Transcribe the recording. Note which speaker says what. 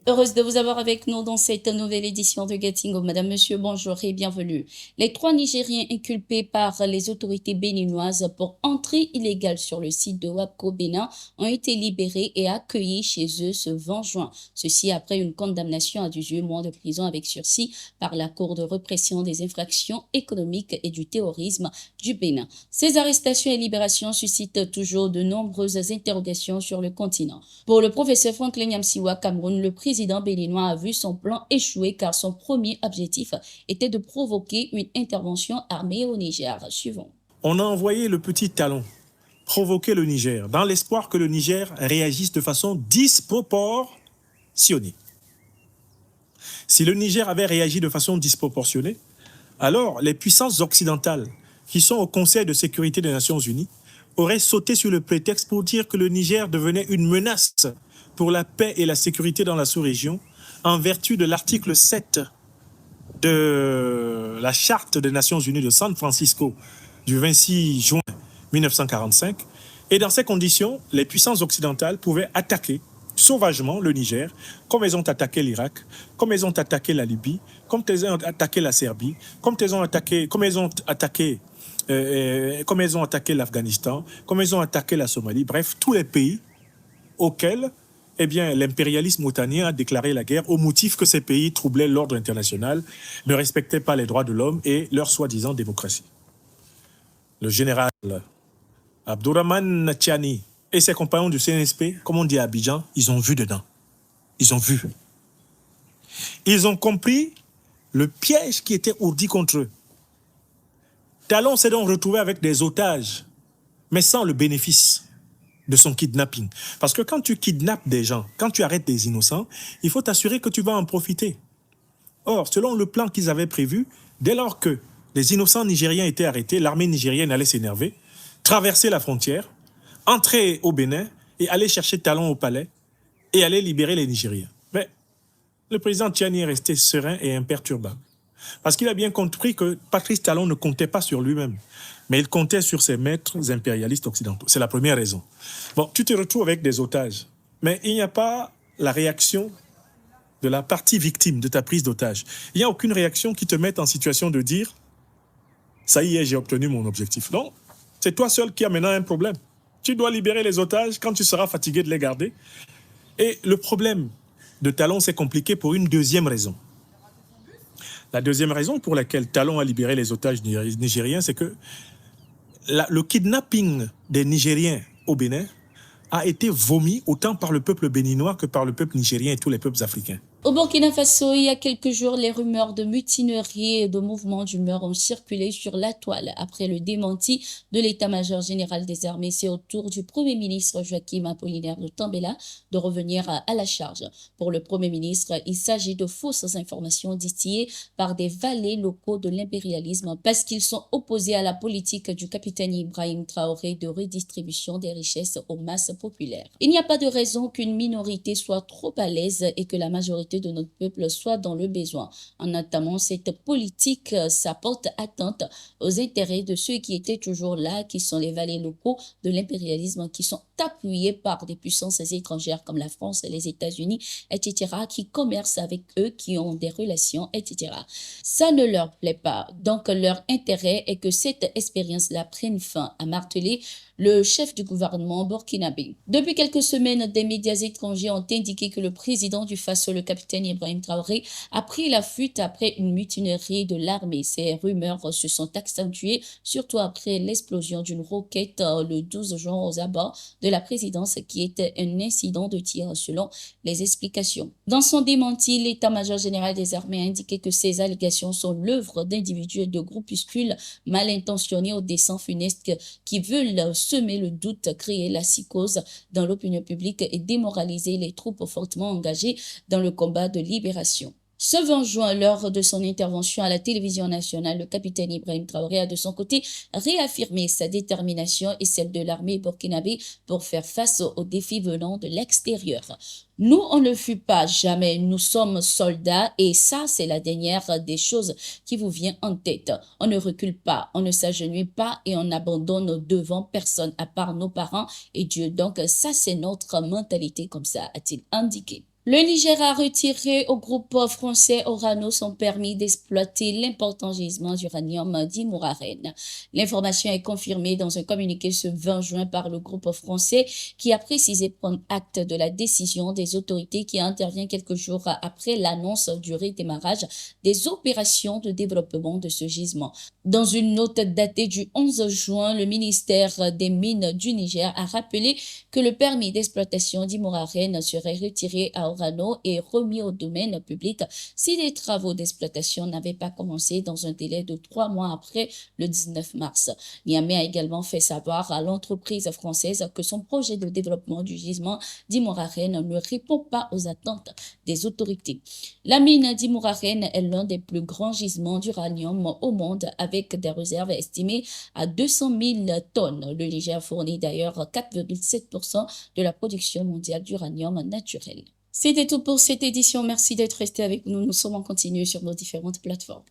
Speaker 1: Heureuse de vous avoir avec nous dans cette nouvelle édition de Getting Home. Madame, Monsieur, bonjour et bienvenue. Les 3 Nigériens inculpés par les autorités béninoises pour entrée illégale sur le site de WAPCO Bénin ont été libérés et accueillis chez eux ce 20 juin. Ceci après une condamnation à 18 mois de prison avec sursis par la Cour de répression des infractions économiques et du terrorisme du Bénin. Ces arrestations et libérations suscitent toujours de nombreuses interrogations sur le continent. Pour le professeur Franklin Yamsiwa Cameroun, le président béninois a vu son plan échouer car son premier objectif était de provoquer une intervention armée au Niger. Suivons.
Speaker 2: On a envoyé le petit talon provoquer le Niger dans l'espoir que le Niger réagisse de façon disproportionnée. Si le Niger avait réagi de façon disproportionnée, alors les puissances occidentales qui sont au Conseil de sécurité des Nations Unies auraient sauté sur le prétexte pour dire que le Niger devenait une menace pour la paix et la sécurité dans la sous-région en vertu de l'article 7 de la Charte des Nations Unies de San Francisco du 26 juin 1945. Et dans ces conditions, les puissances occidentales pouvaient attaquer sauvagement le Niger, comme elles ont attaqué l'Irak, comme elles ont attaqué la Libye, comme elles ont attaqué la Serbie, comme elles ont attaqué l'Afghanistan, comme elles ont attaqué la Somalie, bref, tous les pays auxquels l'impérialisme otanien a déclaré la guerre au motif que ces pays troublaient l'ordre international, ne respectaient pas les droits de l'homme et leur soi-disant démocratie. Le général Abdourahmane Tchiani et ses compagnons du CNSP, comme on dit à Abidjan, ils ont vu dedans. Ils ont vu. Ils ont compris le piège qui était ourdi contre eux. Talon s'est donc retrouvé avec des otages, mais sans le bénéfice de son kidnapping. Parce que quand tu kidnappes des gens, quand tu arrêtes des innocents, il faut t'assurer que tu vas en profiter. Or, selon le plan qu'ils avaient prévu, dès lors que les innocents nigériens étaient arrêtés, l'armée nigérienne allait s'énerver, traverser la frontière, entrer au Bénin et aller chercher Talon au palais et aller libérer les Nigériens. Mais le président Tchiani est resté serein et imperturbable. Parce qu'il a bien compris que Patrice Talon ne comptait pas sur lui-même, mais il comptait sur ses maîtres impérialistes occidentaux. C'est la première raison. Bon, tu te retrouves avec des otages, mais il n'y a pas la réaction de la partie victime de ta prise d'otage. Il n'y a aucune réaction qui te mette en situation de dire « ça y est, j'ai obtenu mon objectif ». Non, c'est toi seul qui as maintenant un problème. Tu dois libérer les otages quand tu seras fatigué de les garder. Et le problème de Talon s'est compliqué pour une deuxième raison. La deuxième raison pour laquelle Talon a libéré les otages nigériens, c'est que le kidnapping des Nigériens au Bénin a été vomi autant par le peuple béninois que par le peuple nigérien et tous les peuples africains.
Speaker 1: Au Burkina Faso, il y a quelques jours, les rumeurs de mutinerie et de mouvements d'humeur ont circulé sur la toile. Après le démenti de l'état-major général des armées, c'est au tour du Premier ministre Joachim Apollinaire de Tambela de revenir à la charge. Pour le Premier ministre, il s'agit de fausses informations distillées par des valets locaux de l'impérialisme parce qu'ils sont opposés à la politique du capitaine Ibrahim Traoré de redistribution des richesses aux masses populaires. Il n'y a pas de raison qu'une minorité soit trop à l'aise et que la majorité de notre peuple soit dans le besoin. En entamant cette politique, ça porte atteinte aux intérêts de ceux qui étaient toujours là, qui sont les valets locaux de l'impérialisme, qui sont appuyés par des puissances étrangères comme la France, les États-Unis, etc., qui commercent avec eux, qui ont des relations, etc. Ça ne leur plaît pas. Donc, leur intérêt est que cette expérience-là prenne fin, a martelé le chef du gouvernement burkinabé. Depuis quelques semaines, des médias étrangers ont indiqué que le président du Faso, le capitaine Ibrahim Traoré, a pris la fuite après une mutinerie de l'armée. Ces rumeurs se sont accentuées, surtout après l'explosion d'une roquette le 12 juin aux abords de la présidence qui était un incident de tir selon les explications. Dans son démenti, l'état-major général des armées a indiqué que ces allégations sont l'œuvre d'individus et de groupuscules mal intentionnés aux desseins funestes qui veulent semer le doute, créer la psychose dans l'opinion publique et démoraliser les troupes fortement engagées dans le combat de libération. Ce 20 juin, lors de son intervention à la télévision nationale, le capitaine Ibrahim Traoré a de son côté réaffirmé sa détermination et celle de l'armée burkinabé pour faire face aux défis venant de l'extérieur. Nous, on ne fuit pas jamais, nous sommes soldats et ça, c'est la dernière des choses qui vous vient en tête. On ne recule pas, on ne s'agenouille pas et on n'abandonne devant personne à part nos parents et Dieu. Donc ça, c'est notre mentalité comme ça, a-t-il indiqué. Le Niger a retiré au groupe français Orano son permis d'exploiter l'important gisement d'uranium d'Imouraren. L'information est confirmée dans un communiqué ce 20 juin par le groupe français qui a précisé prendre acte de la décision des autorités qui intervient quelques jours après l'annonce du redémarrage des opérations de développement de ce gisement. Dans une note datée du 11 juin, le ministère des Mines du Niger a rappelé que le permis d'exploitation d'Imouraren serait retiré à Orano et remis au domaine public si les travaux d'exploitation n'avaient pas commencé dans un délai de 3 mois après le 19 mars. Niamey a également fait savoir à l'entreprise française que son projet de développement du gisement d'Imouraren ne répond pas aux attentes des autorités. La mine d'Imouraren est l'un des plus grands gisements d'uranium au monde avec des réserves estimées à 200 000 tonnes. Le Niger fournit d'ailleurs 4,7% de la production mondiale d'uranium naturel. C'était tout pour cette édition. Merci d'être resté avec nous. Nous sommes en continu sur nos différentes plateformes.